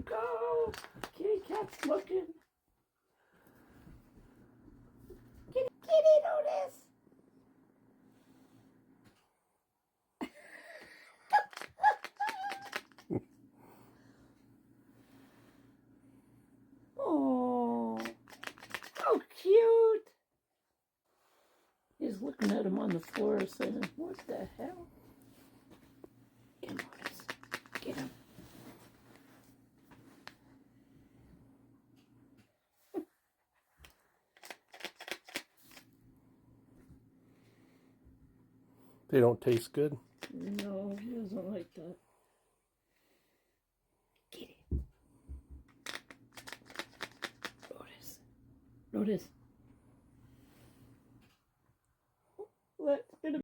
go. Kitty cat's looking. Get it, Otis. Oh, so cute. He's looking at him on the floor saying, what the hell? Get him, Otis. Get him. They don't taste good? No, he doesn't like that. Get it. Otis. Otis. Let's get him.